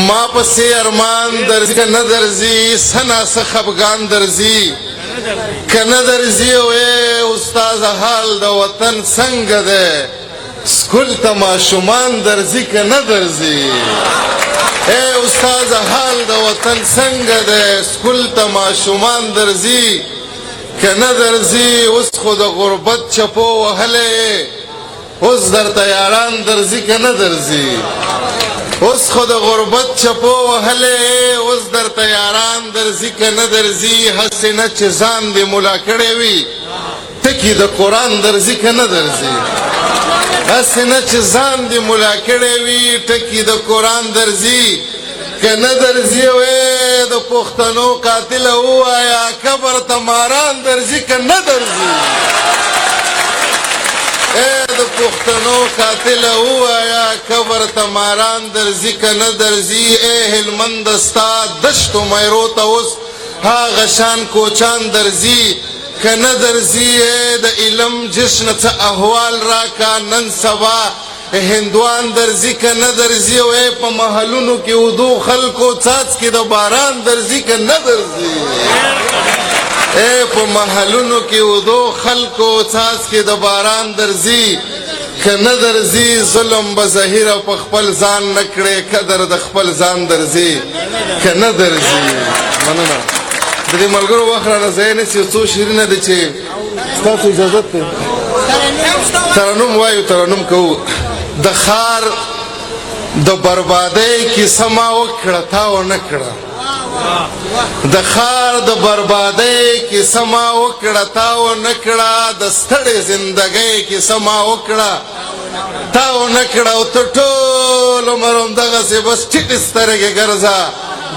ما پسی ارمان درزی که ندرزی سنا سخبگان درزی که ندرزی وی استاز حال دا وطن سنگ ده سکول تا شمان درزی که ندرزی اے استاز حال دا وطن سنگ ده سکول تا شمان درزی که ندرزی اس خود غربت چپو وحله اس در تیاران درزی که ندرزی اس خود غربت چپو وحله اس در تیاران درزی که ندرزی حسنه چزان دی ملا کڑی وی تکی دا قرآن درزی که ندرزی حسنه چزان دی ملا کڑی وی تکی دا قرآن درزی که ندرزی وی دا پختنو قاتل ہو آیا کبر تماران درزی که ندرزی اے دا پختنو قاتل ہو آیا کبر تماران درزی که ندرزی اے حلمند استاد دشت و میرو تاوس ها غشان کوچان درزی که ندرزی اے دا علم جشن تا احوال را کا نن سبا ہندوان درزی که ندرزی اے پا محلونو کی ودو خلقو چاچ کی دا باران درزی که ندرزی اے پا محلونو کی ودو خلقو چاچ کی دا باران درزی که ندرزی ظلم بظاهر او په خپل ځان نکړي قدر د خپل ځان درزي که ندرزي مننه د دې ملګرو وخت رانه ځای نسی څو شیرینه دي چې ستاسو اجازت دی ترنم وایو ترنم کوو د ښار د بربادۍ کیسه ما وکړه تا ونه کړه د ښار د بربادۍ کیسه ما وکړه تا ونه کړه د ستړې زندګۍ کیسه ما وکړه تا ونه کړه او ته ټول عمر همدغسې بس ټیټې سترګې ګرځه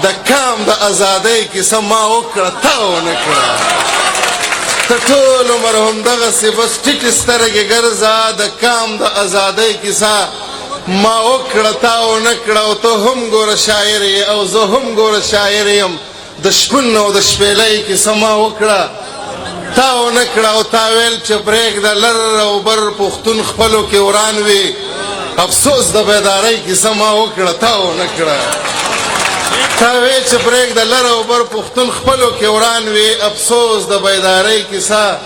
د کام د ازادۍ کیسه ما وکړه تا ونه کړه ته ټول عمر همدغسې بس ټیټې سترګې ګرځه د کام د ازادۍ کیسه ما وکړه تا ونه کړه او ته هم ګوره شاعر یې او زه هم ګوره شاعر یم د شپون او د شپېلۍ کیسه ما وکړه تا ونه کړه او تا ویل چې پرېږده لر او بر پښتون خپلو کې وران وي افسوس د بیدارۍ کیسه ما وکړه تا ونه کړه تا ویل چې پرېږده لر او بر پښتون خپلو کې وران وي افسوس د بیدارۍ کیسه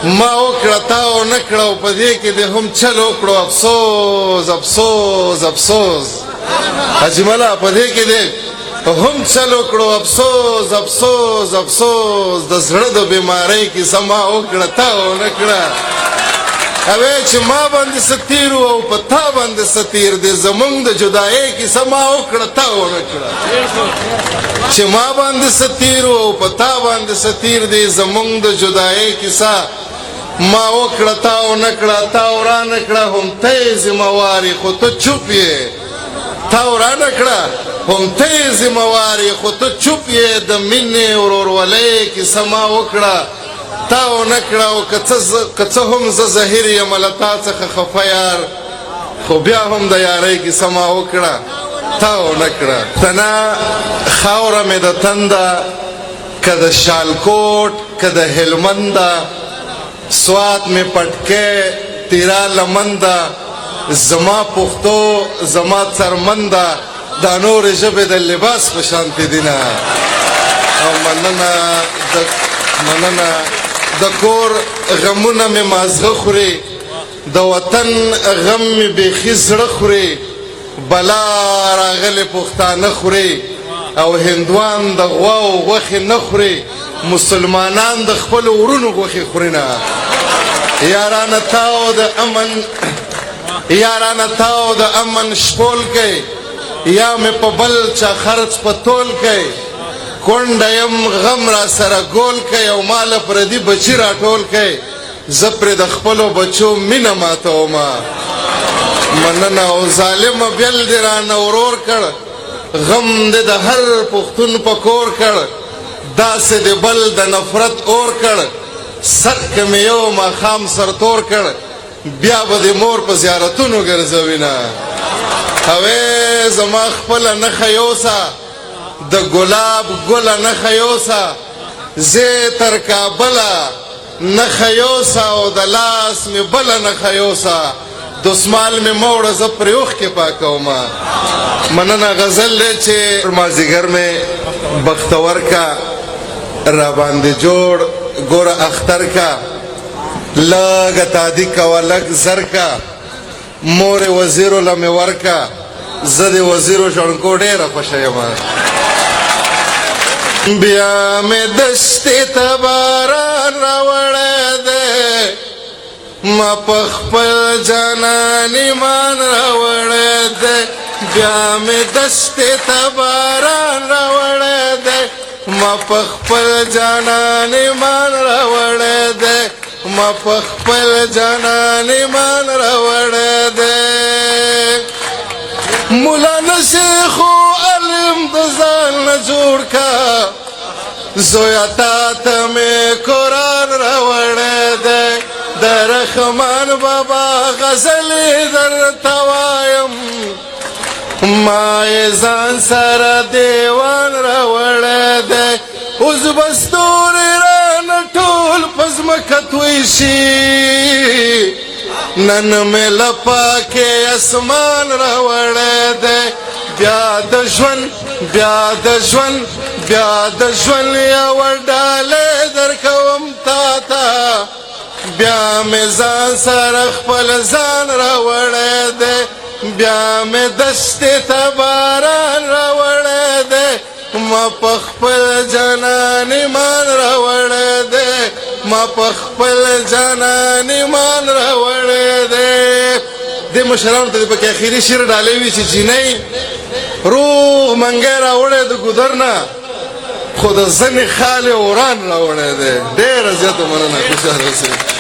ما وکړه تا ونه کړه او په دې کې دې هم چل وکړو افسوس افسوس افسوس حاجي ملا په دې کې دې هم چل وکړو افسوس افسوس افسوس د زړه د بیمارۍ کیسه ما وکړه تا ونه کړه اوی چې ما باندې څه تیر و او په تا باندې څه تیر دی زمونږ د جدایۍ کیسه ما وکړه تا ونه کړه چې ما باندې څه تیر و او په تا باندې څه تیر دی زمونږ د جدایۍ کیسه ما وکړه تا ونه کړه تا ورانه کړه هم ته یې ذمهوار یې خو ته چوپ یې تا ورانه کړه هم ته یې ذمهوار یې خو ته چوپ یې د مینې ورورولۍ کیسه ما وکړه تا ونه کړه او که څه هم زه زهیر یم له تا څخه خفه یار خو بیا هم د یارۍ کیسه ما وکړه تا ونه کړه تنه خاوره مې د تنده که د شالکوټ که د هلمنده سوات مې پټکې تیرا لمنده زما پښتو زما څرمنده دا نورې ژبې د لباس په شانتې دي نه او مننه د کور غمونه مې مازغه خوري د وطن غم مې بیخي زړه خوري بلا راغلې پښتانه خوري او هندوان د غواو غوښې نه خوري مسلمانان د خپلو ورونو غوښې خوري نه یارانه تاو د امن شپول کوي یا مې په بل چا خرڅ په تول کوي کونډه یم غم را سره ګول کوي او ماله پردي بچي راټول کوي زه پرې د خپلو بچو مینه ماتومه مننه او ظالمه بیل دې رانه ورور کړ غم دې د هر پښتون په کور کړ داسې دې بل د نفرت اور کړ سر که مې یو ماښام سرتور کړ بیا به دې مور په زیارتونو ګرځوي نه اوی زما خپله نښه یوسه د ګلاب ګله نښه یوسه زه تر کابله نښه یوسه او د لاس مې بله نښه یوسه دسمال می موړه زه پرې اوښکې پاکومه مننه غزل دی چې مازدیګر مې بختور کا راباندې جوړ ګوره اختر کا لږه تادي کوه لږ زر کا مور وزیرو له مې ورکه زه د وزیرو شړنکو ډېره خوښه یم بیا مې دشتې ته باران راوړی دی ما په خپل جانان ایمان راوړی دی بیا مې دشتې ته باران راوړی دی ما په خپل جانان ایمان راوړی دی ما په خپل جانان ایمان راوړی دی مولانا شیخو علم د ځان نه جوړ کا زویا تا ته مې قرآن راوړی دی د رحمان بابا غزلې درته وایم ما یې ځان سره دیوان راوړی دی اوس به ستوري رانه ټول په ځمکه توی شي نن مې له پاکې اسمان راوړی دی بیا د ژوند بیا د ژوند بیا د ژوند یوه ډالۍ درکوم تا ته بیا مې ځان سره خپل ځان راوړی دی بیا مې دشتې ته باران راوړی دی ما په خپل جانان ایمان راوړی دی ما په خپل جانان ایمان راوړی دی دې مشرانو ته دې پکې اخري شعر ډالۍ وي چې جینۍ روغ منګی راوړی د ګودر نه خو د زنې خالې وران راوړی دی ډېره زیاته مننه خوشحاله اوسئ